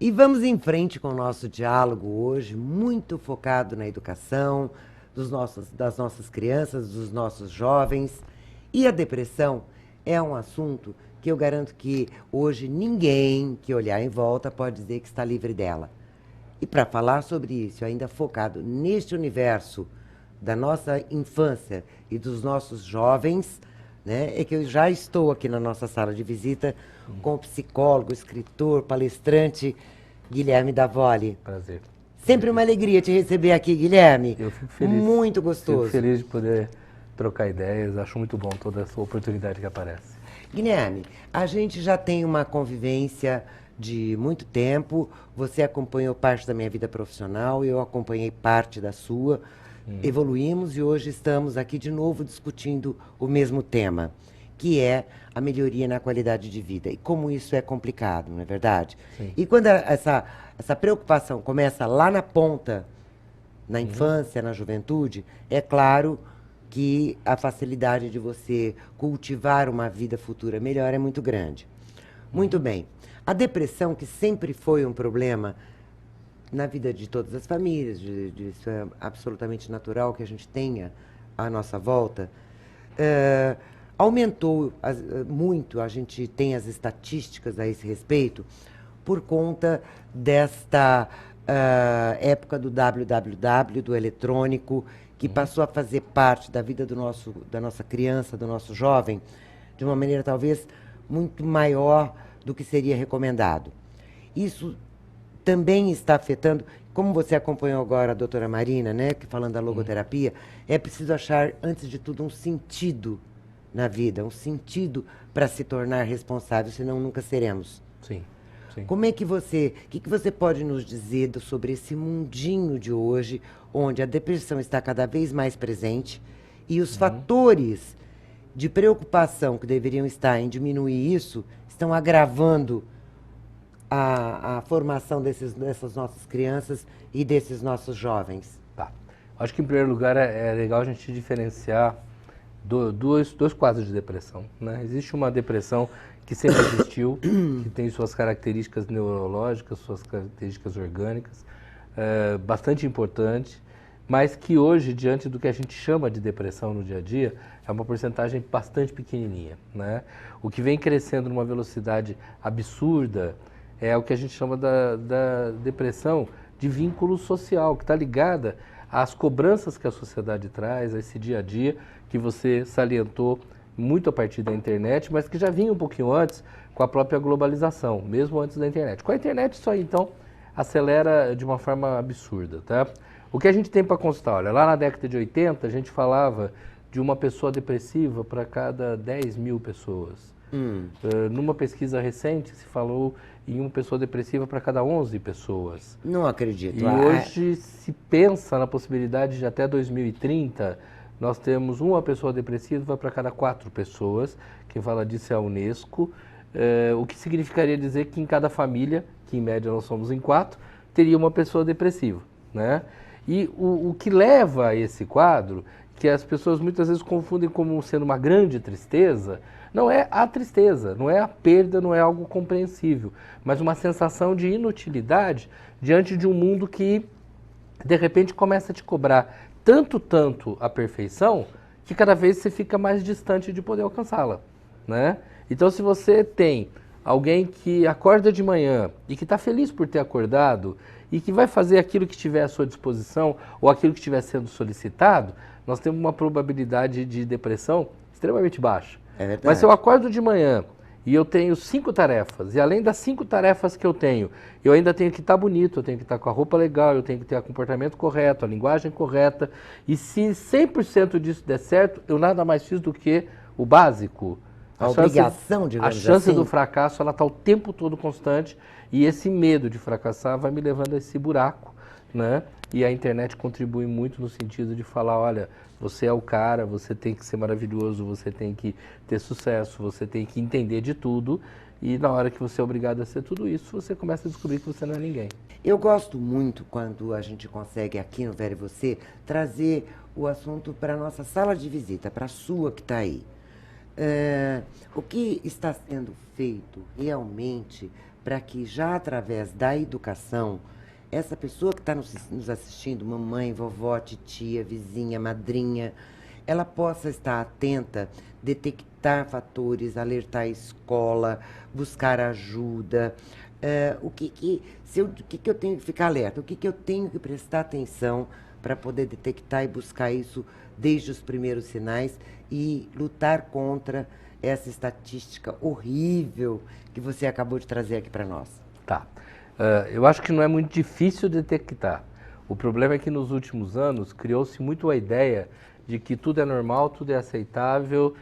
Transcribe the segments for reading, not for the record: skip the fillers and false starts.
E vamos em frente com o nosso diálogo hoje, muito focado na educação das nossas crianças, dos nossos jovens. E a depressão é um assunto que eu garanto que hoje ninguém que olhar em volta pode dizer que está livre dela. E para falar sobre isso, ainda focado neste universo da nossa infância e dos nossos jovens, né, é que eu já estou aqui na nossa sala de visita com o psicólogo, escritor, palestrante Guilherme Davoli. Prazer. Sempre uma alegria te receber aqui, Guilherme. Eu fico feliz. Muito gostoso. Fico feliz de poder trocar ideias. Acho muito bom toda essa oportunidade que aparece. Guilherme, a gente já tem uma convivência de muito tempo. Você acompanhou parte da minha vida profissional, eu acompanhei parte da sua. Evoluímos e hoje estamos aqui de novo discutindo o mesmo tema, que é a melhoria na qualidade de vida. E como isso é complicado, não é verdade? Sim. E quando essa preocupação começa lá na ponta, na infância, na juventude, é claro que a facilidade de você cultivar uma vida futura melhor é muito grande. Muito bem. A depressão, que sempre foi um problema na vida de todas as famílias, isso é absolutamente natural que a gente tenha à nossa volta, aumentou muito, a gente tem as estatísticas a esse respeito, por conta desta época do www, do eletrônico, que passou a fazer parte da vida da nossa criança, do nosso jovem, de uma maneira talvez muito maior do que seria recomendado. Isso também está afetando, como você acompanhou agora a doutora Marina, né, que falando da logoterapia, é preciso achar, antes de tudo, um sentido na vida, um sentido para se tornar responsável, senão nunca seremos. Sim, sim. Como é que o que você pode nos dizer sobre esse mundinho de hoje, onde a depressão está cada vez mais presente e os fatores de preocupação que deveriam estar em diminuir isso, estão agravando a formação dessas nossas crianças e desses nossos jovens? Tá. Acho que, em primeiro lugar, é legal a gente diferenciar dois quadros de depressão, né? Existe uma depressão que sempre existiu, que tem suas características neurológicas, suas características orgânicas, bastante importante, mas que hoje, diante do que a gente chama de depressão no dia a dia, é uma porcentagem bastante pequenininha, né? O que vem crescendo numa velocidade absurda é o que a gente chama da depressão de vínculo social, que está ligada às cobranças que a sociedade traz, a esse dia a dia, que você salientou muito a partir da internet, mas que já vinha um pouquinho antes com a própria globalização, mesmo antes da internet. Com a internet isso aí, então, acelera de uma forma absurda, tá? O que a gente tem para constar? Olha, lá na década de 80, a gente falava de uma pessoa depressiva para cada 10 mil pessoas. Numa pesquisa recente, se falou em uma pessoa depressiva para cada 11 pessoas. Não acredito. E hoje se pensa na possibilidade de até 2030, nós temos uma pessoa depressiva para cada 4 pessoas. Quem fala disso é a Unesco, o que significaria dizer que em cada família, que em média nós somos em 4, teria uma pessoa depressiva, né? E o que leva a esse quadro, que as pessoas muitas vezes confundem como sendo uma grande tristeza, não é a tristeza, não é a perda, não é algo compreensível, mas uma sensação de inutilidade diante de um mundo que, de repente, começa a te cobrar tanto a perfeição, que cada vez você fica mais distante de poder alcançá-la, né? Então, se você tem alguém que acorda de manhã e que está feliz por ter acordado e que vai fazer aquilo que estiver à sua disposição ou aquilo que estiver sendo solicitado, nós temos uma probabilidade de depressão extremamente baixa. É verdade. Mas se eu acordo de manhã e eu tenho 5 tarefas, e além das 5 tarefas que eu tenho ainda tenho que estar bonito, eu tenho que estar com a roupa legal, eu tenho que ter o comportamento correto, a linguagem correta, e se 100% disso der certo, eu nada mais fiz do que o básico. A obrigação, digamos assim. A chance do fracasso, ela está o tempo todo constante, e esse medo de fracassar vai me levando a esse buraco, né? E a internet contribui muito no sentido de falar, olha, você é o cara, você tem que ser maravilhoso, você tem que ter sucesso, você tem que entender de tudo, e na hora que você é obrigado a ser tudo isso, você começa a descobrir que você não é ninguém. Eu gosto muito quando a gente consegue aqui no Vera e Você trazer o assunto para a nossa sala de visita, para a sua que está aí. O que está sendo feito realmente para que já através da educação, essa pessoa que está nos assistindo, mamãe, vovó, titia, vizinha, madrinha, ela possa estar atenta, detectar fatores, alertar a escola, buscar ajuda. O que eu tenho que ficar alerta? O que eu tenho que prestar atenção para poder detectar e buscar isso desde os primeiros sinais e lutar contra essa estatística horrível que você acabou de trazer aqui para nós? Tá. Eu acho que não é muito difícil detectar. O problema é que nos últimos anos criou-se muito a ideia de que tudo é normal, tudo é aceitável,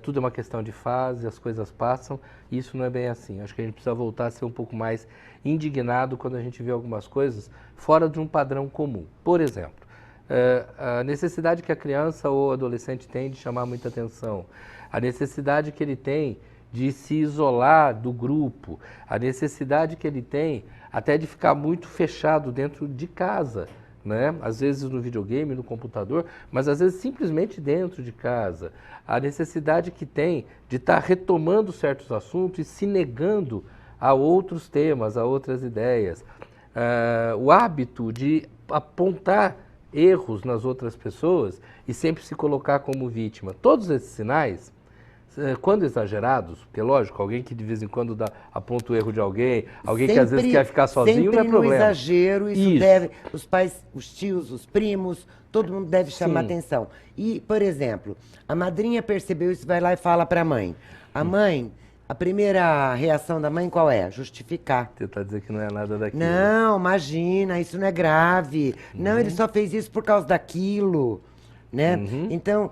tudo é uma questão de fase, as coisas passam, e isso não é bem assim. Acho que a gente precisa voltar a ser um pouco mais indignado quando a gente vê algumas coisas fora de um padrão comum. Por exemplo, a necessidade que a criança ou adolescente tem de chamar muita atenção, a necessidade que ele tem de se isolar do grupo, a necessidade que ele tem até de ficar muito fechado dentro de casa, né? Às vezes no videogame, no computador, mas às vezes simplesmente dentro de casa. A necessidade que tem de estar retomando certos assuntos e se negando a outros temas, a outras ideias. O hábito de apontar erros nas outras pessoas e sempre se colocar como vítima. Todos esses sinais, quando exagerados, porque lógico, alguém que de vez em quando aponta o erro de alguém, alguém que às vezes quer ficar sozinho, não é problema. Sempre no exagero, isso deve, os pais, os tios, os primos, todo mundo deve chamar atenção. E, por exemplo, a madrinha percebeu isso, vai lá e fala para a mãe. A mãe, a primeira reação da mãe qual é? Justificar. Tentar dizer que não é nada daquilo. Não, imagina, isso não é grave. Não, ele só fez isso por causa daquilo. Né? Então,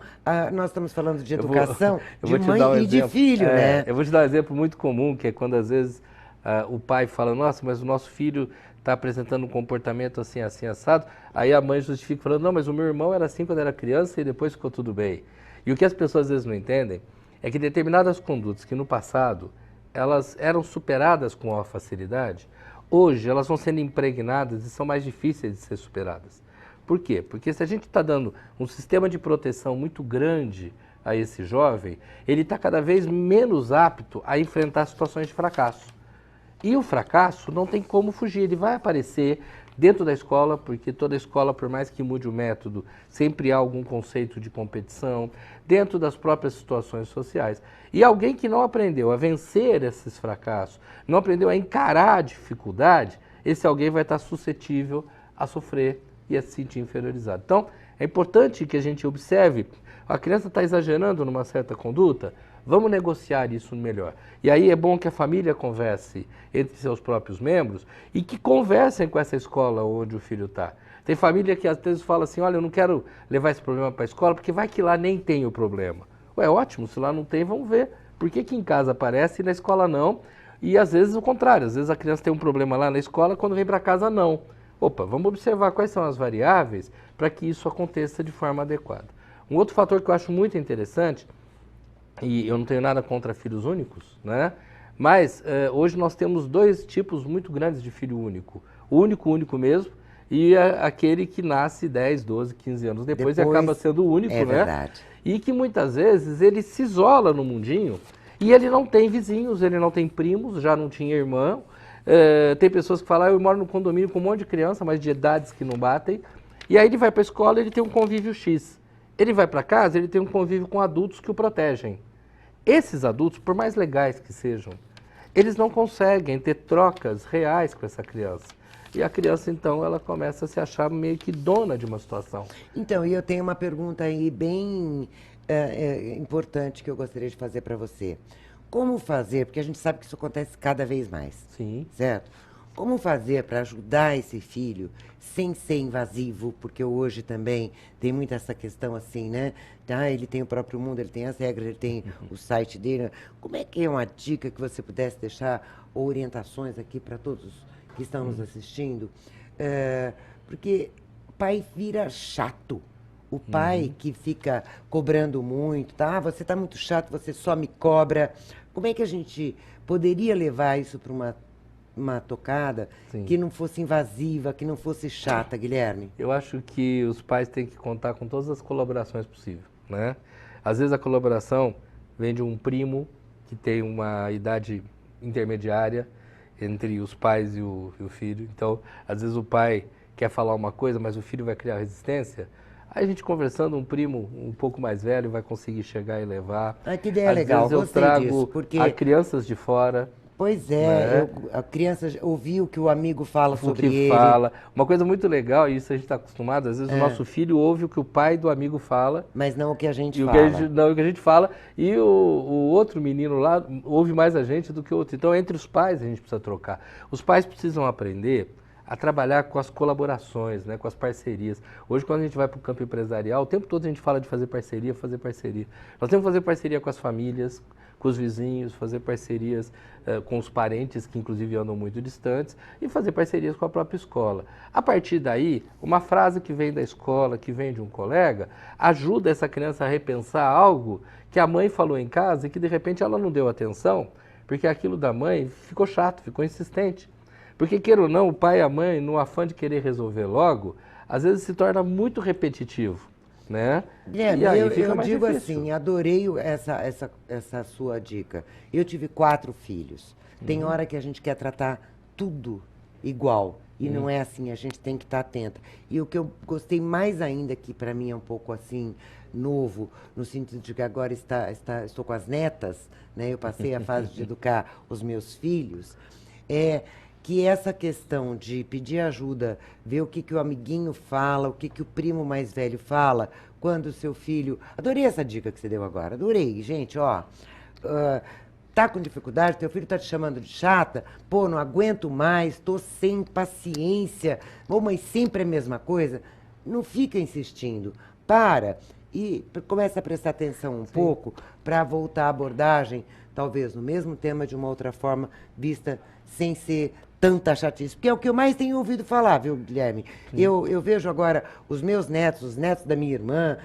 nós estamos falando de educação de mãe e de filho, né? Eu vou te dar um exemplo muito comum, que é quando às vezes o pai fala, nossa, mas o nosso filho está apresentando um comportamento assim, assim, assado. Aí a mãe justifica falando, não, mas o meu irmão era assim quando era criança e depois ficou tudo bem. E o que as pessoas às vezes não entendem é que determinadas condutas que no passado elas eram superadas com maior facilidade, hoje elas vão sendo impregnadas e são mais difíceis de ser superadas. Por quê? Porque se a gente está dando um sistema de proteção muito grande a esse jovem, ele está cada vez menos apto a enfrentar situações de fracasso. E o fracasso não tem como fugir, ele vai aparecer dentro da escola, porque toda escola, por mais que mude o método, sempre há algum conceito de competição, dentro das próprias situações sociais. E alguém que não aprendeu a vencer esses fracassos, não aprendeu a encarar a dificuldade, esse alguém vai estar suscetível a sofrer e a se sentir inferiorizado. Então, é importante que a gente observe, a criança está exagerando numa certa conduta, vamos negociar isso melhor. E aí é bom que a família converse entre seus próprios membros e que conversem com essa escola onde o filho está. Tem família que às vezes fala assim, olha, eu não quero levar esse problema para a escola, porque vai que lá nem tem o problema. Ué, ótimo, se lá não tem, vamos ver. Por que que em casa aparece e na escola não? E às vezes o contrário, às vezes a criança tem um problema lá na escola, quando vem para casa não. Opa, vamos observar quais são as variáveis para que isso aconteça de forma adequada. Um outro fator que eu acho muito interessante, e eu não tenho nada contra filhos únicos, né? Mas hoje nós temos dois tipos muito grandes de filho único. O único mesmo, e aquele que nasce 10, 12, 15 anos depois e acaba sendo o único, né? Verdade. E que muitas vezes ele se isola no mundinho e ele não tem vizinhos, ele não tem primos, já não tinha irmão. Tem pessoas que falam, eu moro no condomínio com um monte de criança, mas de idades que não batem. E aí ele vai para a escola, ele tem um convívio X. Ele vai para casa, ele tem um convívio com adultos que o protegem. Esses adultos, por mais legais que sejam, eles não conseguem ter trocas reais com essa criança. E a criança, então, ela começa a se achar meio que dona de uma situação. Então, e eu tenho uma pergunta aí bem importante que eu gostaria de fazer para você. Como fazer, porque a gente sabe que isso acontece cada vez mais. Sim. Certo? Como fazer para ajudar esse filho sem ser invasivo? Porque hoje também tem muito essa questão assim, né? Ah, ele tem o próprio mundo, ele tem as regras, ele tem o site dele. Como é que é uma dica que você pudesse deixar, ou orientações aqui para todos que estão nos assistindo? Porque o pai vira chato. O pai que fica cobrando muito, tá? Ah, você está muito chato, você só me cobra. Como é que a gente poderia levar isso para uma tocada que não fosse invasiva, que não fosse chata, Guilherme? Eu acho que os pais têm que contar com todas as colaborações possíveis, né? Às vezes a colaboração vem de um primo que tem uma idade intermediária entre os pais e o filho. Então, às vezes o pai quer falar uma coisa, mas o filho vai criar resistência. Aí a gente conversando, um primo um pouco mais velho vai conseguir chegar e levar. Ah, que ideia Às legal, vezes eu gostei trago disso, porque... a crianças de fora, Pois é, né? a criança ouviu o que o amigo fala O sobre que ele. fala. Uma coisa muito legal, e isso a gente está acostumado, às vezes o nosso filho ouve o que o pai do amigo fala, Mas não o que a gente e o fala. que a gente, não, o que a gente fala, e o outro menino lá ouve mais a gente do que o outro. Então, entre os pais, a gente precisa trocar. Os pais precisam aprender a trabalhar com as colaborações, né, com as parcerias. Hoje, quando a gente vai para o campo empresarial, o tempo todo a gente fala de fazer parceria, fazer parceria. Nós temos que fazer parceria com as famílias, com os vizinhos, fazer parcerias com os parentes, que inclusive andam muito distantes, e fazer parcerias com a própria escola. A partir daí, uma frase que vem da escola, que vem de um colega, ajuda essa criança a repensar algo que a mãe falou em casa e que de repente ela não deu atenção, porque aquilo da mãe ficou chato, ficou insistente. Porque, queira ou não, o pai e a mãe, no afã de querer resolver logo, às vezes se torna muito repetitivo, né? Guilherme, E aí eu fica mais digo difícil. assim, adorei essa sua dica. Eu tive 4 filhos. Tem hora que a gente quer tratar tudo igual. E não é assim, a gente tem que estar atenta. E o que eu gostei mais ainda, que para mim é um pouco assim, novo, no sentido de que agora estou com as netas, né? Eu passei a fase de educar os meus filhos, é que essa questão de pedir ajuda, ver o que o amiguinho fala, o que o primo mais velho fala, quando o seu filho... Adorei essa dica que você deu agora, adorei. Gente, ó, tá com dificuldade, teu filho tá te chamando de chata, pô, não aguento mais, tô sem paciência, ô, mas sempre é a mesma coisa. Não fica insistindo, para e começa a prestar atenção um pouco para voltar à abordagem, talvez no mesmo tema, de uma outra forma, vista sem ser tanta chatice. Porque é o que eu mais tenho ouvido falar, viu, Guilherme? Eu vejo agora os meus netos, os netos da minha irmã,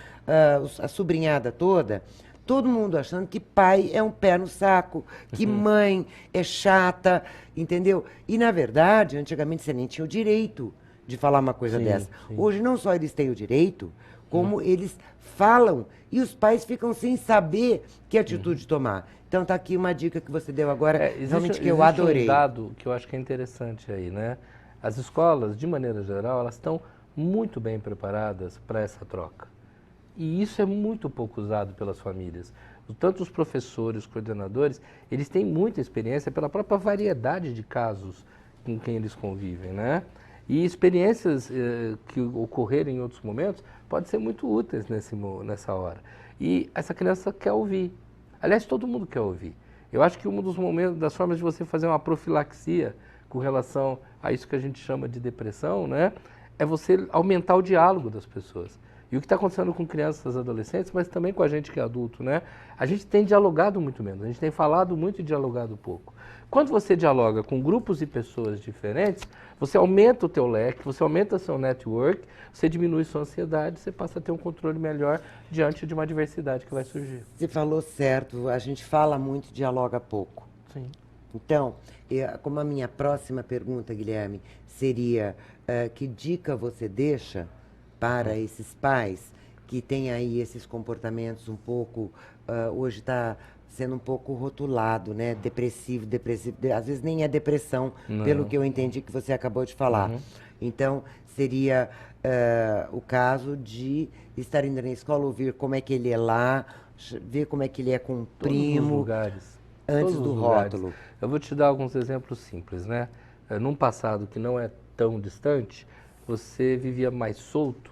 a sobrinhada toda, todo mundo achando que pai é um pé no saco, que mãe é chata, entendeu? E, na verdade, antigamente você nem tinha o direito de falar uma coisa dessa. Hoje, não só eles têm o direito, como eles falam e os pais ficam sem saber que atitude tomar. Então tá aqui uma dica que você deu agora, realmente que eu adorei. Um dado que eu acho que é interessante aí, né? As escolas, de maneira geral, elas estão muito bem preparadas para essa troca. E isso é muito pouco usado pelas famílias. Tanto os professores, os coordenadores, eles têm muita experiência pela própria variedade de casos com quem eles convivem, né? E experiências que ocorreram em outros momentos podem ser muito úteis nessa hora. E essa criança quer ouvir. Aliás, todo mundo quer ouvir. Eu acho que um dos momentos, das formas de você fazer uma profilaxia com relação a isso que a gente chama de depressão, né, é você aumentar o diálogo das pessoas. E o que está acontecendo com crianças e adolescentes, mas também com a gente que é adulto, né? A gente tem dialogado muito menos, a gente tem falado muito e dialogado pouco. Quando você dialoga com grupos e pessoas diferentes, você aumenta o teu leque, você aumenta seu network, você diminui sua ansiedade, você passa a ter um controle melhor diante de uma diversidade que vai surgir. Você falou certo, a gente fala muito e dialoga pouco. Sim. Então, como a minha próxima pergunta, Guilherme, seria que dica você deixa para esses pais que têm aí esses comportamentos um pouco, hoje está sendo um pouco rotulado, né? Depressivo, às vezes nem é depressão, pelo que eu entendi que você acabou de falar. Então, seria o caso de estar indo na escola, ouvir como é que ele é lá, ver como é que ele é com o primo. Todos os lugares. Antes Todos do os lugares. rótulo. Eu vou te dar alguns exemplos simples, né? Num passado que não é tão distante, você vivia mais solto,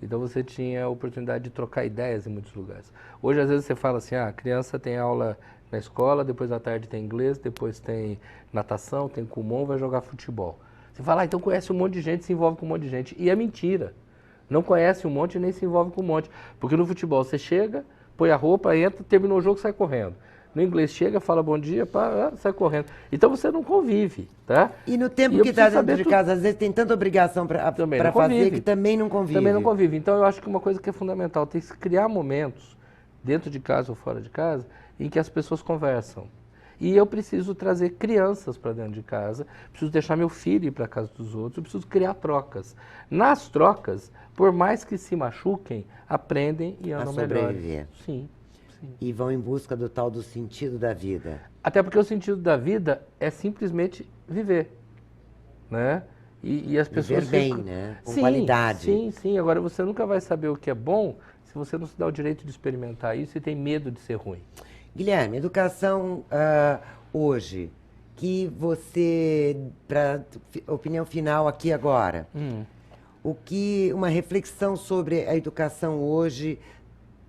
então você tinha a oportunidade de trocar ideias em muitos lugares. Hoje, às vezes, você fala assim, a criança tem aula na escola, depois à tarde tem inglês, depois tem natação, tem Kumon, vai jogar futebol. Você fala, então conhece um monte de gente, se envolve com um monte de gente. E é mentira. Não conhece um monte nem se envolve com um monte. Porque no futebol você chega, põe a roupa, entra, terminou o jogo, sai correndo. No inglês chega, fala bom dia, pá, sai correndo. Então você não convive, tá? E no tempo que está dentro de casa, às vezes tem tanta obrigação para fazer que também não convive. Também não convive. Então eu acho que uma coisa que é fundamental, tem que se criar momentos, dentro de casa ou fora de casa, em que as pessoas conversam. E eu preciso trazer crianças para dentro de casa, preciso deixar meu filho ir para a casa dos outros, eu preciso criar trocas. Nas trocas, por mais que se machuquem, aprendem e andam melhor. Sobreviver. Sim, sim. E vão em busca do tal do sentido da vida. Até porque o sentido da vida é simplesmente viver, né? E as pessoas Viver bem, ficam... né? Com Sim, qualidade. sim, sim. Agora, você nunca vai saber o que é bom se você não se dá o direito de experimentar isso e tem medo de ser ruim. Guilherme, educação hoje, que você, para opinião final aqui agora, uma reflexão sobre a educação hoje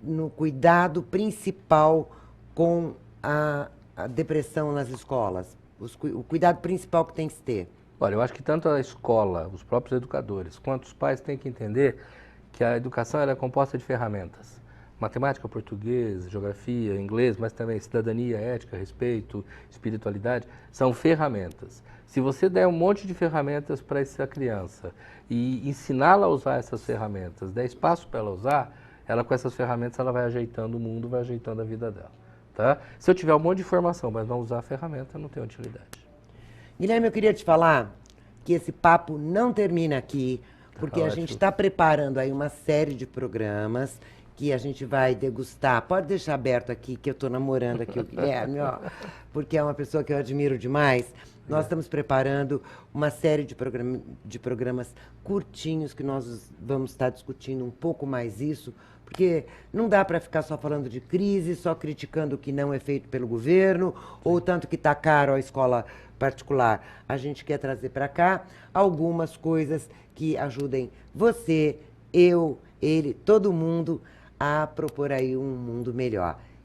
no cuidado principal com a depressão nas escolas, o cuidado principal que tem que se ter. Olha, eu acho que tanto a escola, os próprios educadores, quanto os pais têm que entender que a educação ela é composta de ferramentas. Matemática, português, geografia, inglês, mas também cidadania, ética, respeito, espiritualidade, são ferramentas. Se você der um monte de ferramentas para essa criança e ensiná-la a usar essas ferramentas, der espaço para ela usar, ela com essas ferramentas ela vai ajeitando o mundo, vai ajeitando a vida dela. Tá? Se eu tiver um monte de informação, mas não usar a ferramenta, não tem utilidade. Guilherme, eu queria te falar que esse papo não termina aqui, porque a gente está preparando aí uma série de programas que a gente vai degustar. Pode deixar aberto aqui, que eu estou namorando aqui o Guilherme, ó, porque é uma pessoa que eu admiro demais. Nós estamos preparando uma série de programas curtinhos que nós vamos estar discutindo um pouco mais isso, porque não dá para ficar só falando de crise, só criticando o que não é feito pelo governo, ou tanto que está caro a escola particular. A gente quer trazer para cá algumas coisas que ajudem você, eu, ele, todo mundo a propor aí um mundo melhor.